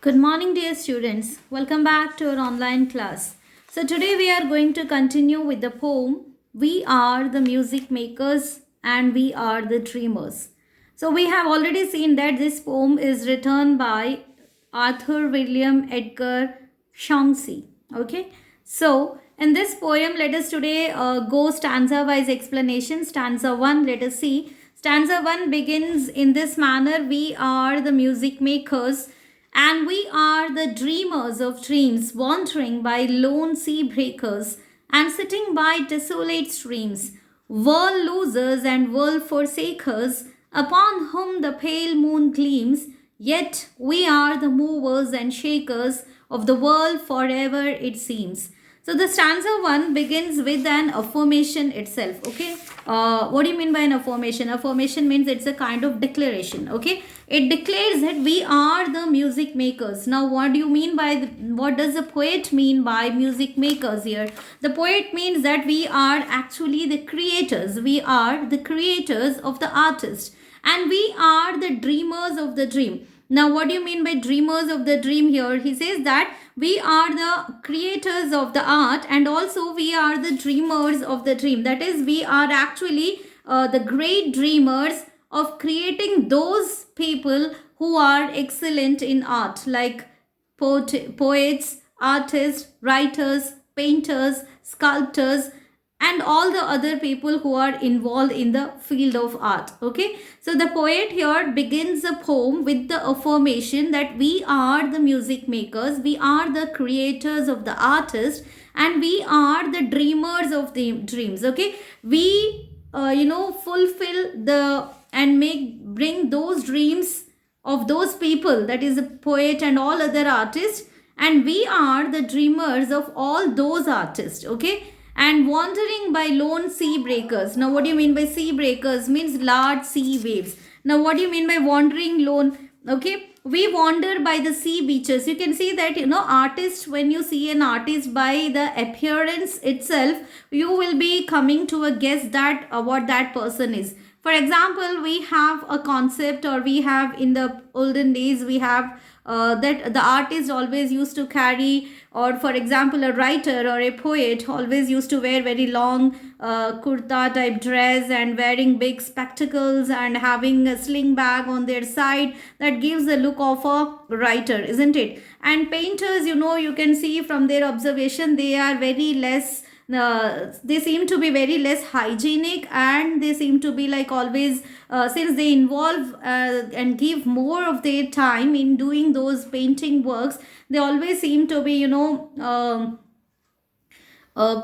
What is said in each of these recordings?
Good morning, dear students. Welcome back to our online class. So, today we are going to continue with the poem We Are the Music Makers and We Are the Dreamers. So, we have already seen that this poem is written by Arthur William Edgar Shaughnessy. Okay, so in this poem, let us today go stanza wise explanation. Stanza 1, let us see. Stanza 1 begins in this manner: We are the music makers and we are the dreamers of dreams, wandering by lone sea breakers and sitting by desolate streams, world losers and world forsakers, upon whom the pale moon gleams. Yet we are the movers and shakers of the world forever, it seems. So the stanza 1 begins with an affirmation itself. Okay, what do you mean by an affirmation? Affirmation means it's a kind of declaration. Okay, it declares that we are the music makers. Now, what do you mean by what does the poet mean by music makers here? The poet means that we are actually the creators. We are the creators of the artist, and we are the dreamers of the dream. Now, what do you mean by dreamers of the dream here? He says that we are the creators of the art and also we are the dreamers of the dream. That is, we are actually the great dreamers of creating those people who are excellent in art, like poets, artists, writers, painters, sculptors, and all the other people who are involved in the field of art. Okay, so the poet here begins the poem with the affirmation that we are the music makers, we are the creators of the artist, and we are the dreamers of the dreams. Okay, we fulfill the and bring those dreams of those people, that is a poet and all other artists, and we are the dreamers of all those artists. Okay, and wandering by lone sea breakers. Now, what do you mean by sea breakers? Means large sea waves. Now, what do you mean by wandering lone? Okay, we wander by the sea beaches. You can see that, artist, when you see an artist by the appearance itself, you will be coming to a guess that what that person is. For example, we have a concept, or we have in the olden days, we have that the artist always used to carry, or for example, a writer or a poet always used to wear very long kurta type dress and wearing big spectacles and having a sling bag on their side. That gives the look of a writer, isn't it? And painters, you can see from their observation, they are very less they seem to be very less hygienic, and they seem to be like always since they involve and give more of their time in doing those painting works, they always seem to be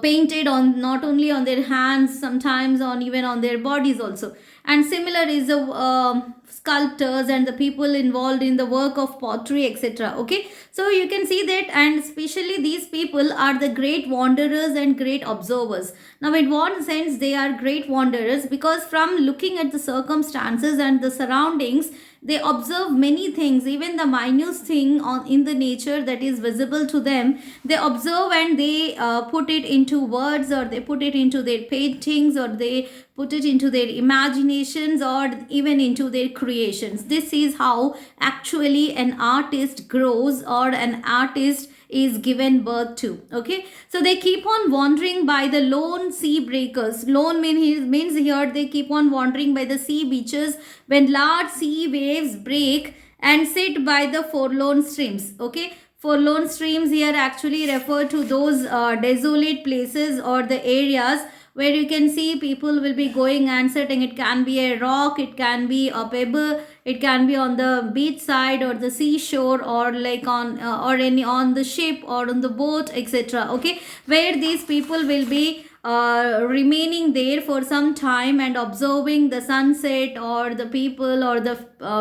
painted on, not only on their hands, sometimes on even on their bodies also. And similar is the sculptors and the people involved in the work of pottery, etc. Okay, so you can see that, and especially these people are the great wanderers and great observers. Now, in what sense they are great wanderers? Because from looking at the circumstances and the surroundings, they observe many things, even the minute thing in the nature that is visible to them. They observe and they put it into words, or they put it into their paintings, or they put it into their imaginations, or even into their creations. This is how actually an artist grows, or an artist is given birth to. Okay, so they keep on wandering by the lone sea breakers. Lone means here they keep on wandering by the sea beaches when large sea waves break, and sit by the forlorn streams. Okay, forlorn streams here actually refer to those desolate places or the areas where you can see people will be going and sitting. It can be a rock, it can be a pebble, it can be on the beach side or the seashore, or like on or any on the ship or on the boat, etc. Okay, where these people will be remaining there for some time and observing the sunset, or the people, or the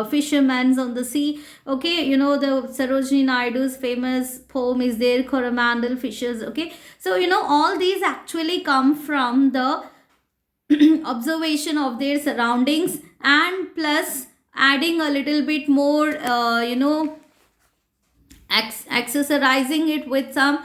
fishermen on the sea. Okay, the Sarojini Naidu's famous poem is there, Coromandel fishes. Okay, so all these actually come from the observation of their surroundings, and plus adding a little bit more accessorizing it with some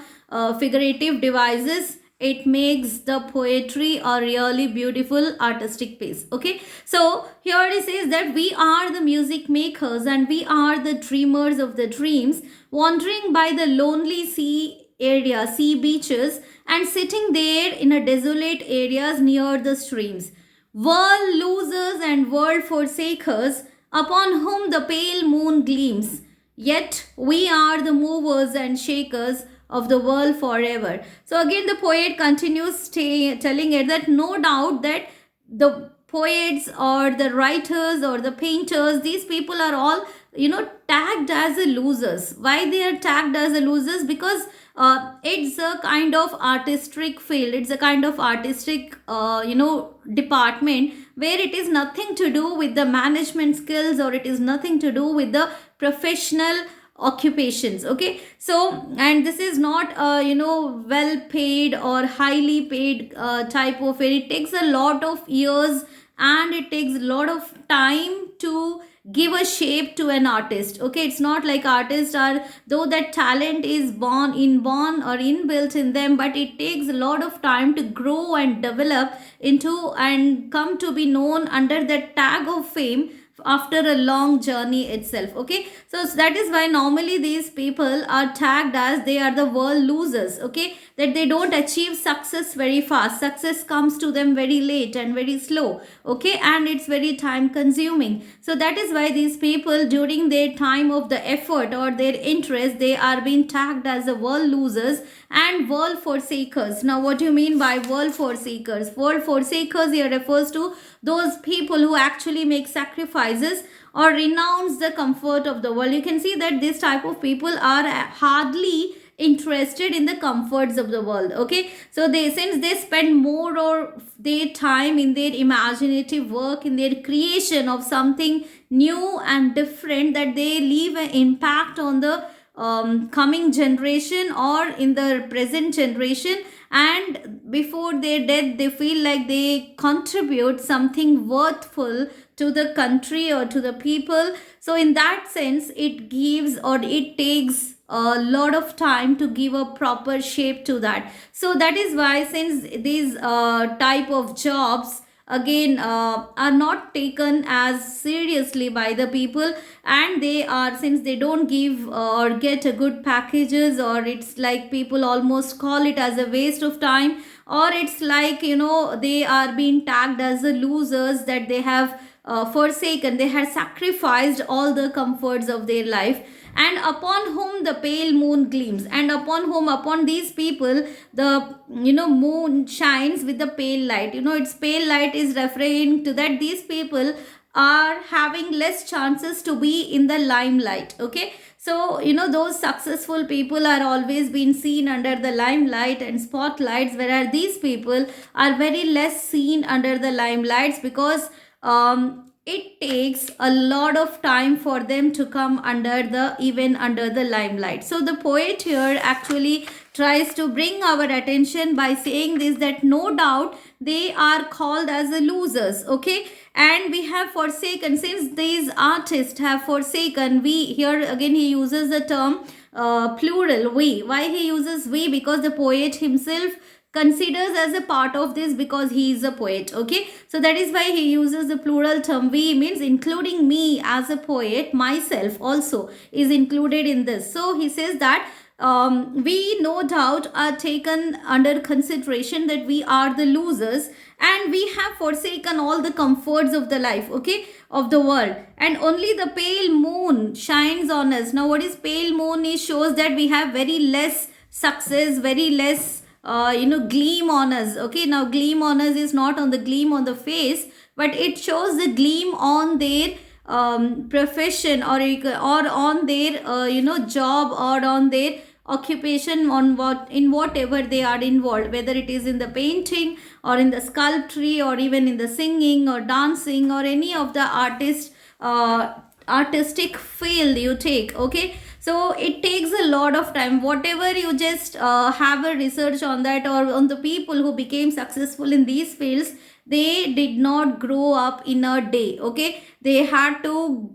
figurative devices, it makes the poetry a really beautiful artistic piece. Okay, so here it says that we are the music makers and we are the dreamers of the dreams, wandering by the lonely sea beaches, and sitting there in a desolate areas near the streams. World losers and world forsakers, upon whom the pale moon gleams. Yet we are the movers and shakers of the world forever. So again, the poet continues telling it that no doubt that the poets or the writers or the painters, these people are all, tagged as a losers. Why they are tagged as a losers? Because it's a kind of artistic field, it's a kind of artistic department where it is nothing to do with the management skills, or it is nothing to do with the professional occupations. Okay, so and this is not well paid or highly paid type of it takes a lot of years and it takes a lot of time to give a shape to an artist. Okay, it's not like artists are, though that talent is born or inbuilt in them, but it takes a lot of time to grow and develop into and come to be known under that tag of fame after a long journey itself. Okay, so that is why normally these people are tagged as they are the world losers. Okay, that they don't achieve success very fast, success comes to them very late and very slow. Okay, and it's very time consuming. So that is why these people, during their time of the effort or their interest, they are being tagged as the world losers and world forsakers. Now what do you mean by world forsakers? World forsakers here refers to those people who actually make sacrifices or renounce the comfort of the world. You can see that this type of people are hardly interested in the comforts of the world. Okay, so since they spend more of their time in their imaginative work, in their creation of something new and different, that they leave an impact on the coming generation or in the present generation, and before their death they feel like they contribute something worthful to the country or to the people. So in that sense, it gives or it takes a lot of time to give a proper shape to that. So that is why, since these type of jobs again are not taken as seriously by the people, and they are, since they don't give or get a good packages, or it's like people almost call it as a waste of time, or it's like they are being tagged as the losers, that they have forsaken, they had sacrificed all the comforts of their life, and upon whom the pale moon gleams, and upon these people the moon shines with the pale light. Its pale light is referring to that these people are having less chances to be in the limelight. Okay, so those successful people are always being seen under the limelight and spotlights, whereas these people are very less seen under the limelights, because it takes a lot of time for them to come under the limelight. So the poet here actually tries to bring our attention by saying this, that no doubt they are called as the losers. Okay, and we have forsaken, since these artists have forsaken, we, here again he uses the term plural, we. Why he uses we? Because the poet himself considers as a part of this, because he is a poet. Okay, so that is why he uses the plural term we, means including me as a poet, myself also is included in this. So he says that we no doubt are taken under consideration, that we are the losers and we have forsaken all the comforts of the life, okay, of the world, and only the pale moon shines on us. Now what is pale moon? It shows that we have very less success, very less gleam on us. Okay, now gleam on us is not on the gleam on the face, but it shows the gleam on their profession, or on their job, or on their occupation, on whatever they are involved, whether it is in the painting or in the sculpture or even in the singing or dancing or any of the artistic field you take. Okay, so it takes a lot of time. Whatever you just have a research on that, or on the people who became successful in these fields, they did not grow up in a day. Okay, they had to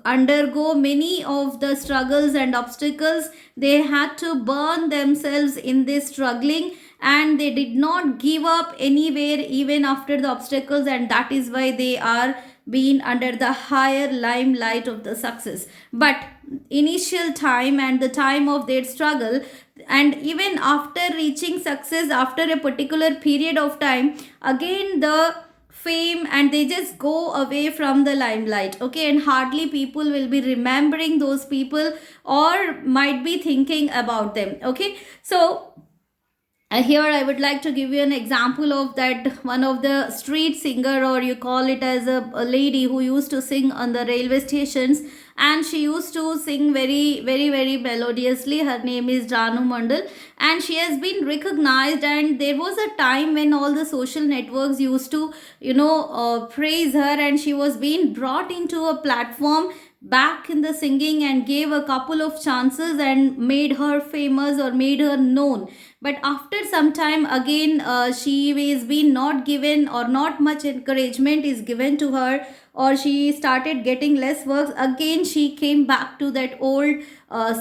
undergo many of the struggles and obstacles. They had to burn themselves in this struggling, and they did not give up anywhere even after the obstacles, and that is why they are being under the higher limelight of the success. But initial time and the time of their struggle, and even after reaching success after a particular period of time, again the fame and they just go away from the limelight, okay, and hardly people will be remembering those people or might be thinking about them, okay. So here I would like to give you an example of that one of the street singer, or you call it as a lady who used to sing on the railway stations, and she used to sing very melodiously. Her name is Janu Mandal, and she has been recognized, and there was a time when all the social networks used to praise her, and she was being brought into a platform back in the singing and gave a couple of chances and made her famous or made her known. But after some time again, she is being not given, or not much encouragement is given to her, or she started getting less works. Again she came back to that old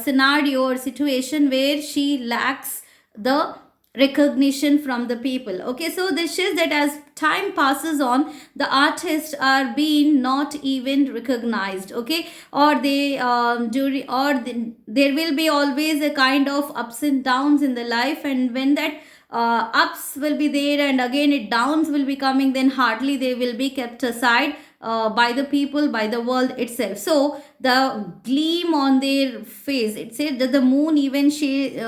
scenario or situation where she lacks the recognition from the people, okay. So this is that as time passes on, the artists are being not even recognized, okay, or they there will be always a kind of ups and downs in the life, and when that ups will be there and again it downs will be coming, then hardly they will be kept aside by the people, by the world itself. So the gleam on their face, it said that the moon even she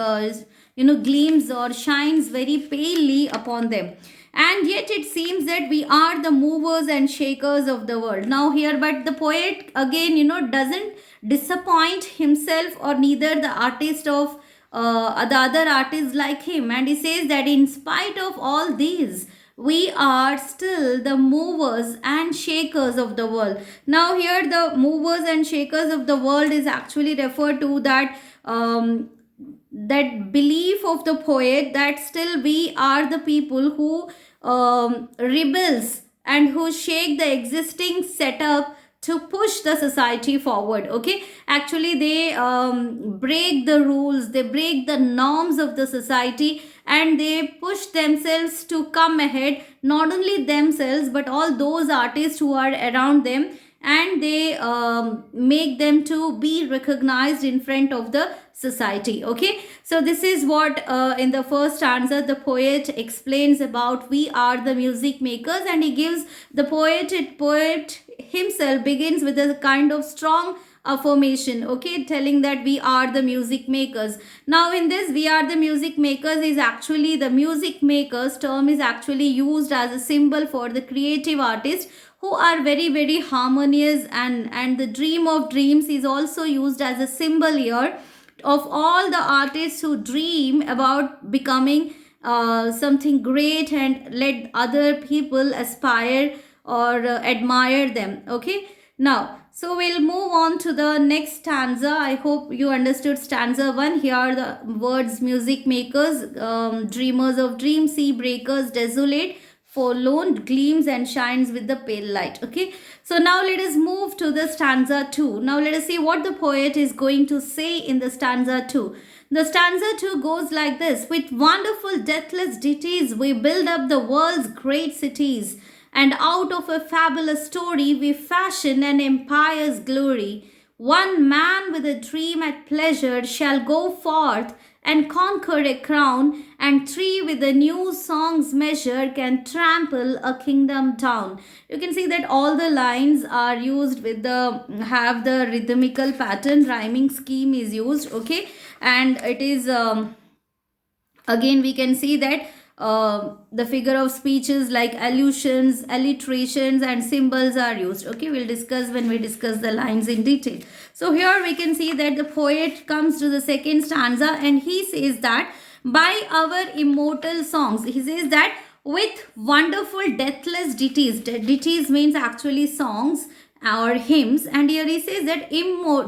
gleams or shines very palely upon them, and yet it seems that we are the movers and shakers of the world. Now here, but the poet again doesn't disappoint himself, or neither the artist of the other artists like him, and he says that in spite of all these, we are still the movers and shakers of the world. Now here the movers and shakers of the world is actually referred to that that belief of the poet that still we are the people who rebels and who shake the existing setup to push the society forward, okay. Actually they break the rules, they break the norms of the society, and they push themselves to come ahead, not only themselves but all those artists who are around them, and they make them to be recognized in front of the society, okay. So this is what in the first stanza the poet explains about we are the music makers, and he gives the poet himself begins with a kind of strong affirmation, okay, telling that we are the music makers. Now in this we are the music makers is actually, the music makers term is actually used as a symbol for the creative artist who are very harmonious, and the dream of dreams is also used as a symbol here of all the artists who dream about becoming something great and let other people aspire or admire them, okay. Now so we'll move on to the next stanza. I hope you understood stanza 1. Here are the words: music makers, dreamers of dreams, sea breakers, desolate, forlorn, gleams and shines with the pale light, okay. So now let us move to the stanza 2. Now let us see what the poet is going to say in the stanza 2. The stanza 2 goes like this: with wonderful deathless ditties we build up the world's great cities, and out of a fabulous story we fashion an empire's glory. One man with a dream at pleasure shall go forth and conquer a crown, and three with a new song's measure can trample a kingdom down. You can see that all the lines are used with the have the rhythmical pattern, rhyming scheme is used, okay, and it is again we can see that the figure of speeches like allusions, alliterations and symbols are used, okay. We'll discuss when we discuss the lines in detail. So here we can see that the poet comes to the second stanza, and he says that by our immortal songs, he says that with wonderful deathless ditties. Ditties means actually songs or hymns, and here he says that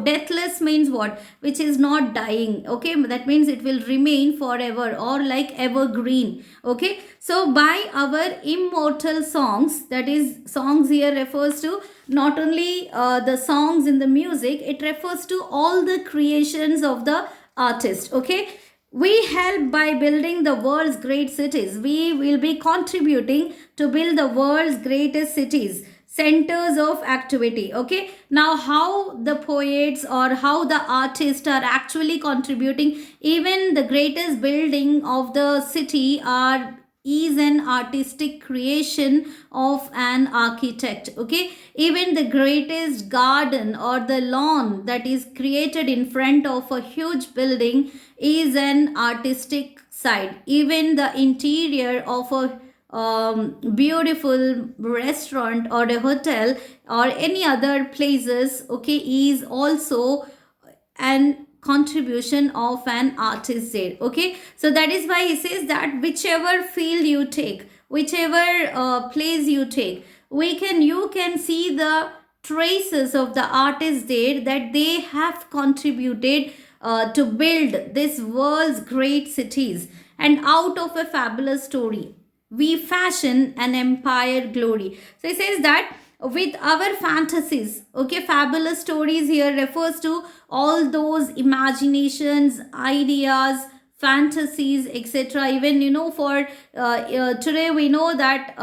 deathless means what? Which is not dying, okay. That means it will remain forever, or like evergreen, okay. So by our immortal songs, that is songs here refers to not only the songs in the music, it refers to all the creations of the artist, okay. We help by building the world's great cities. We will be contributing to build the world's greatest cities, centers of activity. Okay, now how the poets or how the artists are actually contributing, even the greatest building of the city are is an artistic creation of an architect. Okay, even the greatest garden or the lawn that is created in front of a huge building is an artistic side. Even the interior of a beautiful restaurant or a hotel or any other places, okay, is also an contribution of an artist there. Okay, so that is why he says that whichever field you take, whichever place you take, you can see the traces of the artist there, that they have contributed to build this world's great cities. And out of a fabulous story we fashion an empire glory. So he says that with our fantasies, okay, fabulous stories here refers to all those imaginations, ideas, fantasies, etc. Even for today we know that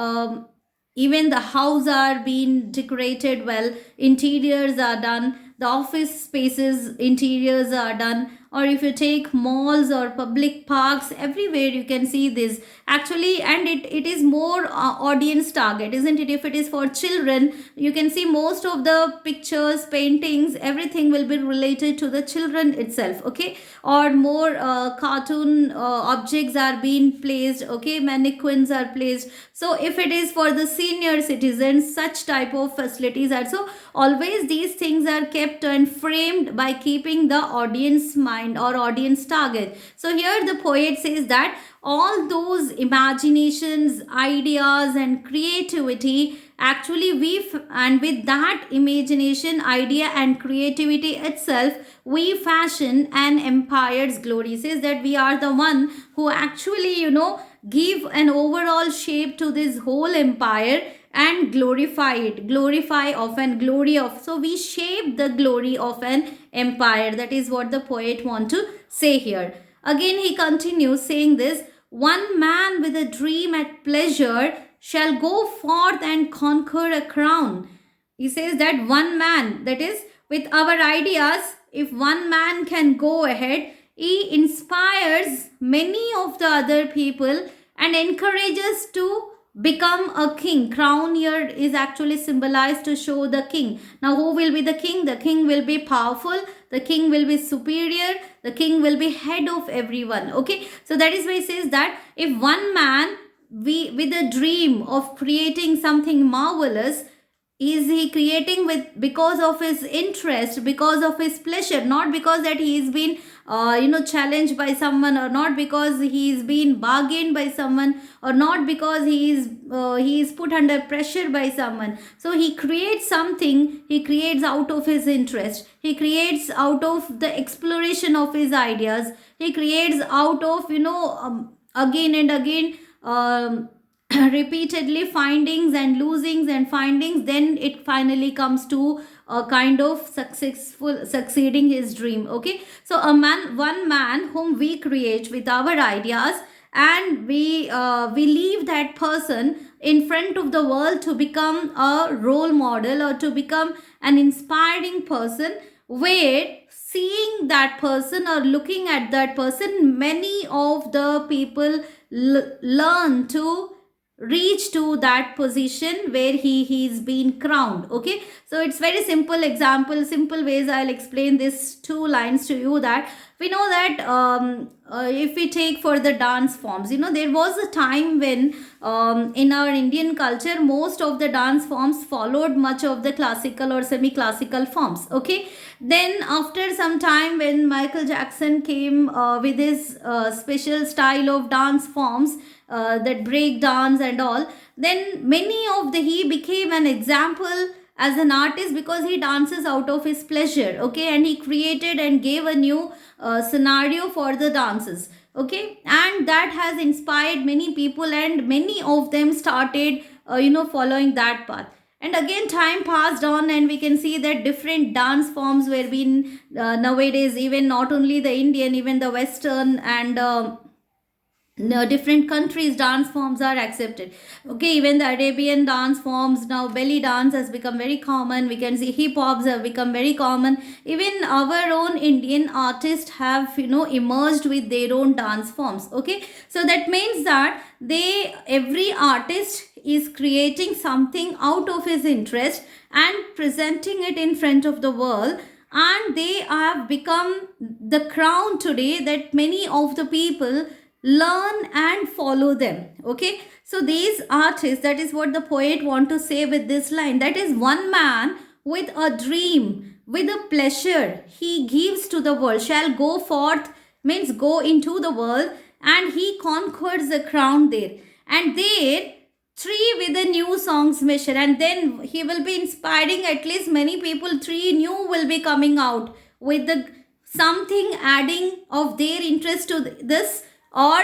even the house are being decorated well, interiors are done, the office spaces interiors are done, or if you take malls or public parks, everywhere you can see this actually. And it is more audience target, isn't it? If it is for children, you can see most of the pictures, paintings, everything will be related to the children itself. Okay, or more cartoon objects are being placed, okay, mannequins are placed. So if it is for the senior citizens, such type of facilities are, so always these things are kept and framed by keeping the audience mind or audience target. So here the poet says that all those imaginations, ideas and creativity, actually and with that imagination, idea and creativity itself, we fashion an empire's glory. It says that we are the one who actually give an overall shape to this whole empire and glorify it, glorify of and glory of. So we shape the glory of an empire. That is what the poet want to say here. Again he continues saying this: one man with a dream at pleasure shall go forth and conquer a crown. He says that one man, that is with our ideas, if one man can go ahead, he inspires many of the other people and encourages to become a king. Crown here is actually symbolized to show the king. Now who will be the king? The king will be powerful, the king will be superior, the king will be head of everyone. Okay, so that is why it says that if one man with a dream of creating something marvelous, is he creating with because of his interest, because of his pleasure, not because that he's been challenged by someone, or not because he's been bargained by someone, or not because he is put under pressure by someone. So he creates something, he creates out of his interest, he creates out of the exploration of his ideas, he creates out of again and again repeatedly findings and losings and findings. Then it finally comes to a kind of succeeding his dream. Okay, so one man whom we create with our ideas, and we leave that person in front of the world to become a role model or to become an inspiring person, where seeing that person or looking at that person, many of the people learn to reach to that position where he's been crowned. Okay, so it's very simple example, simple ways I'll explain this two lines to you. That we know that if we take for the dance forms, there was a time when in our Indian culture most of the dance forms followed much of the classical or semi-classical forms. Okay, then after some time when Michael Jackson came with his special style of dance forms, that break dance and all, then he became an example as an artist because he dances out of his pleasure. Okay, and he created and gave a new scenario for the dances. Okay, and that has inspired many people, and many of them started following that path. And again, time passed on, and we can see that different dance forms were being nowadays, even not only the Indian, even the Western and no, different countries dance forms are accepted. Okay, even the Arabian dance forms, now belly dance has become very common. We can see hip hops have become very common. Even our own Indian artists have, emerged with their own dance forms. Okay, so that means that every artist is creating something out of his interest and presenting it in front of the world, and they have become the crown today that many of the people learn and follow them. Okay, so these artists, that is what the poet want to say with this line, that is one man with a dream, with a pleasure he gives to the world, shall go forth, means go into the world, and he conquers the crown there, and there three with the new songs measure, and then he will be inspiring at least many people, three new will be coming out with the something adding of their interest to this, or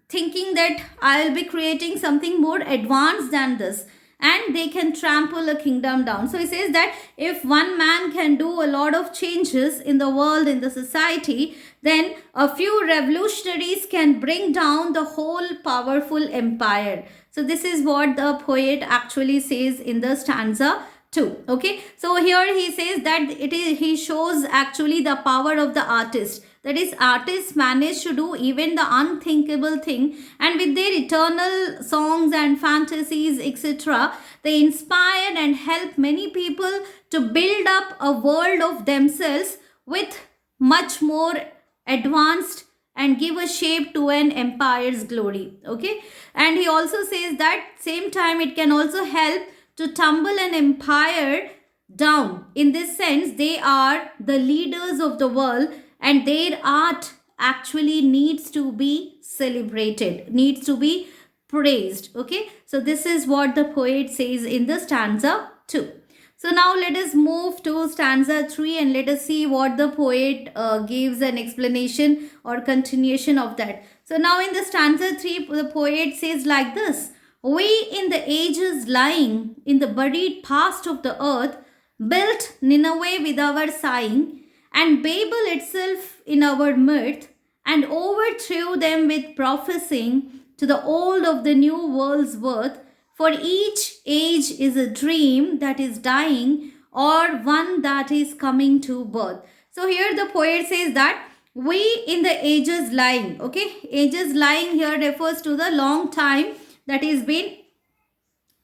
thinking that I'll be creating something more advanced than this, and they can trample a kingdom down. So he says that if one man can do a lot of changes in the world, in the society, then a few revolutionaries can bring down the whole powerful empire. So this is what the poet actually says in the stanza 2. Okay, so here he says that he shows actually the power of the artist. That is, artists manage to do even the unthinkable thing, and with their eternal songs and fantasies, etc., they inspire and help many people to build up a world of themselves with much more advanced and give a shape to an empire's glory. Okay, and he also says that same time it can also help to tumble an empire down. In this sense, they are the leaders of the world, and their art actually needs to be celebrated, needs to be praised. Okay, so this is what the poet says in the stanza 2. So now let us move to stanza 3, and let us see what the poet gives an explanation or continuation of that. So now in the stanza 3, the poet says like this: we in the ages lying in the buried past of the earth built Nineveh with our sighing, and Babel itself in our mirth, and overthrew them with prophesying to the old of the new world's worth. For each age is a dream that is dying, or one that is coming to birth. So here the poet says that we in the ages lying. Okay, ages lying here refers to the long time that is been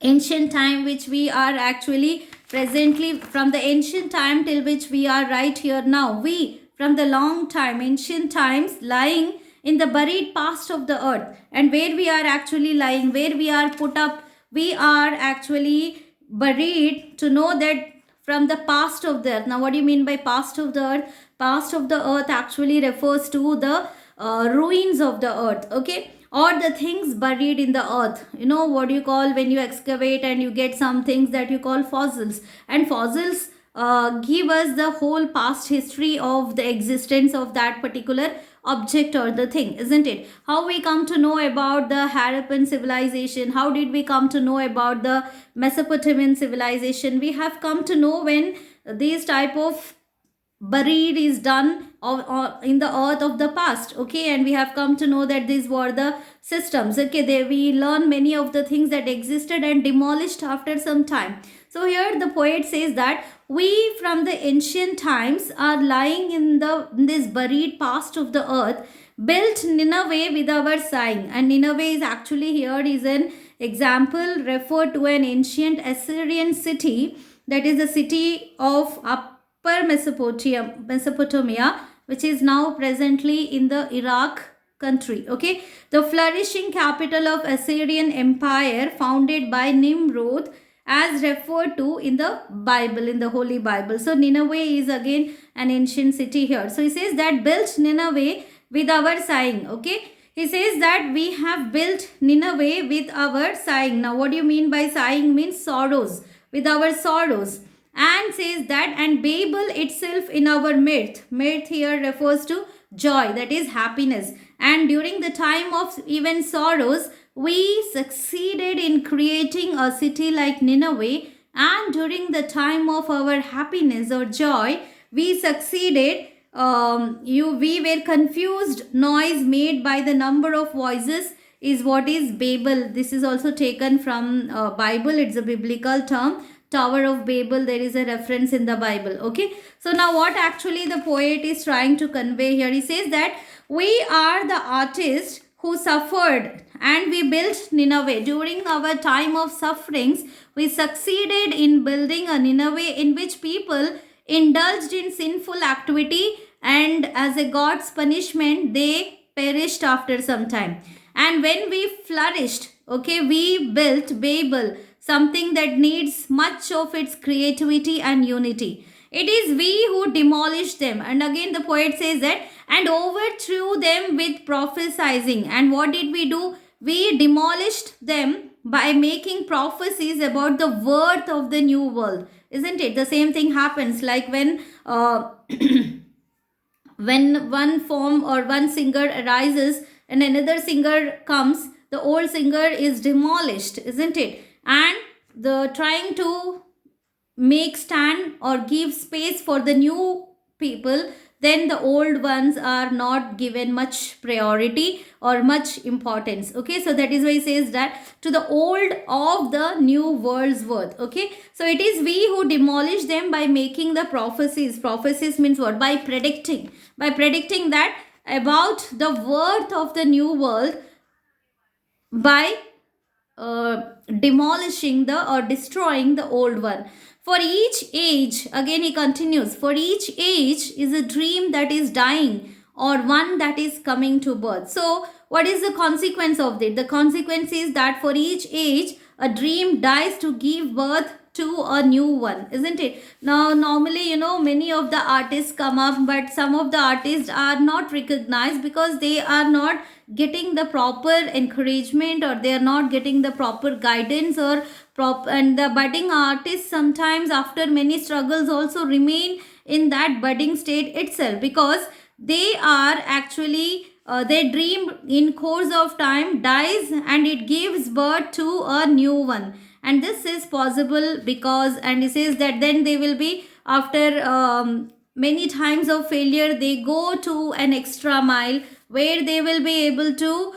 ancient time, which we are actually presently, from the ancient time till which we are right here now. We from the long time, ancient times, lying in the buried past of the earth, and where we are actually lying, where we are put up, we are actually buried to know that from the past of the earth. Now what do you mean by past of the earth? Past of the earth actually refers to the ruins of the earth. Okay, or the things buried in the earth. You know what you call when you excavate and you get some things that you call fossils, and fossils give us the whole past history of the existence of that particular object or the thing, isn't it? How we come to know about the Harappan civilization, how did we come to know about the Mesopotamian civilization? We have come to know when these type of buried is done in the earth of the past. Okay, and we have come to know that these were the systems. Okay, there we learn many of the things that existed and demolished after some time. So here the poet says that we from the ancient times are lying in this buried past of the earth, built Nineveh with our sighing. And Nineveh is actually here is an example referred to an ancient Assyrian city, that is the city of Upper Mesopotamia, which is now presently in the Iraq country. Okay, the flourishing capital of Assyrian Empire, founded by Nimrod, as referred to in the Bible, in the Holy Bible. So Nineveh is again an ancient city here. So he says that built Nineveh with our sighing. Okay, he says that we have built Nineveh with our sighing. Now what do you mean by sighing? Means sorrows, with our sorrows. And says that, and Babel itself in our mirth. Mirth here refers to joy, that is happiness. And during the time of even sorrows, we succeeded in creating a city like Nineveh and during the time of our happiness or joy, we succeeded. We were confused. Noise made by the number of voices is what is Babel. This is also taken from Bible. It's a biblical term. Tower of Babel, there is a reference in the Bible. Okay, so now what actually the poet is trying to convey here, he says that we are the artists who suffered and we built Nineveh. During our time of sufferings, we succeeded in building a Nineveh in which people indulged in sinful activity, and as a God's punishment, they perished after some time. And when we flourished, okay, we built Babel, something that needs much of its creativity and unity. It is we who demolished them. And again, the poet says that, and overthrew them with prophesying. And what did we do? We demolished them by making prophecies about the worth of the new world. Isn't it? The same thing happens like when when one form or one singer arises and another singer comes, the old singer is demolished, isn't it? And the trying to make stand or give space for the new people, then the old ones are not given much priority or much importance. Okay, so that is why he says that to the old of the new world's worth. Okay, so it is we who demolish them by making the prophecies. Prophecies means what? By predicting that about the worth of the new world, by demolishing the or destroying the old one. For each age, again he continues, for each age is a dream that is dying or one that is coming to birth. So what is the consequence of this? The consequence is that for each age a dream dies to give birth to a new one, isn't it? Now normally, many of the artists come up, but some of the artists are not recognized because they are not getting the proper encouragement, or they are not getting the proper guidance or and the budding artists sometimes after many struggles also remain in that budding state itself, because they are actually their dream in course of time dies and it gives birth to a new one. And this is possible because, and he says that then they will be after many times of failure, they go to an extra mile where they will be able to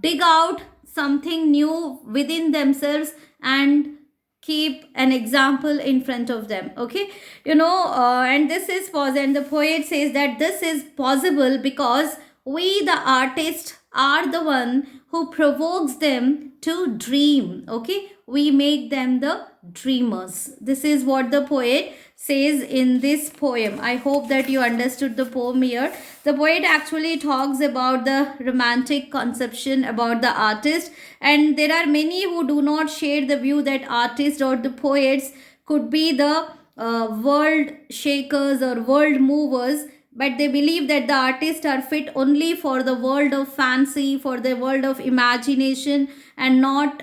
dig out something new within themselves and keep an example in front of them. Okay, and this is possible, and the poet says that this is possible because we the artist are the one who provokes them to dream. Okay, we make them the dreamers. This is what the poet says in this poem. I hope that you understood the poem here. The poet actually talks about the romantic conception about the artist, and there are many who do not share the view that artists or the poets could be the world shakers or world movers, but they believe that the artists are fit only for the world of fancy, for the world of imagination, and not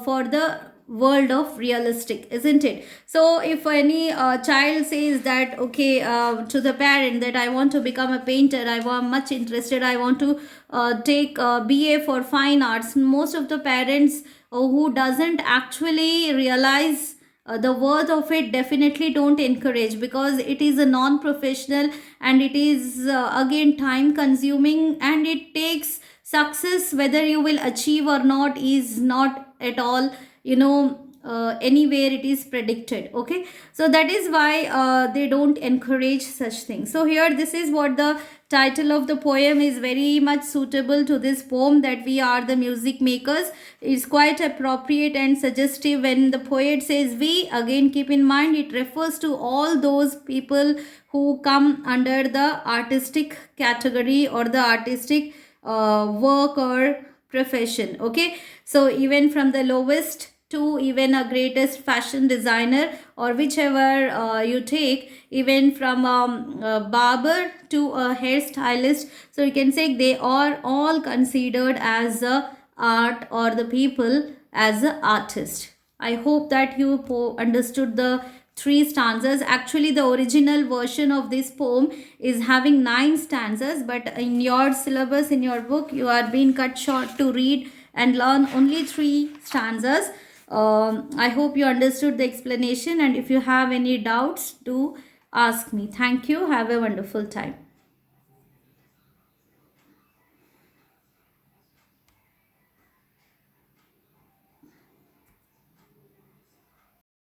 for the world of realistic, isn't it? So if any child says that, okay, to the parent that I want to become a painter, I am much interested, I want to take BA for fine arts, most of the parents who doesn't actually realize the worth of it definitely don't encourage, because it is a non-professional and it is again time consuming, and it takes success whether you will achieve or not is not at all anywhere it is predicted. Okay, so that is why they don't encourage such things. So here, this is what the title of the poem is, very much suitable to this poem, that we are the music makers. It's quite appropriate and suggestive when the poet says we. Again, keep in mind it refers to all those people who come under the artistic category or the artistic work or profession. Okay, so even from the lowest to even a greatest fashion designer, or whichever you take, even from a barber to a hairstylist, so you can say they are all considered as a art, or the people as an artist. I hope that you understood the 3 stanzas. Actually, the original version of this poem is having 9 stanzas, but in your syllabus, in your book, you are being cut short to read and learn only 3 stanzas. I hope you understood the explanation, and if you have any doubts, do ask me. Thank you. Have a wonderful time.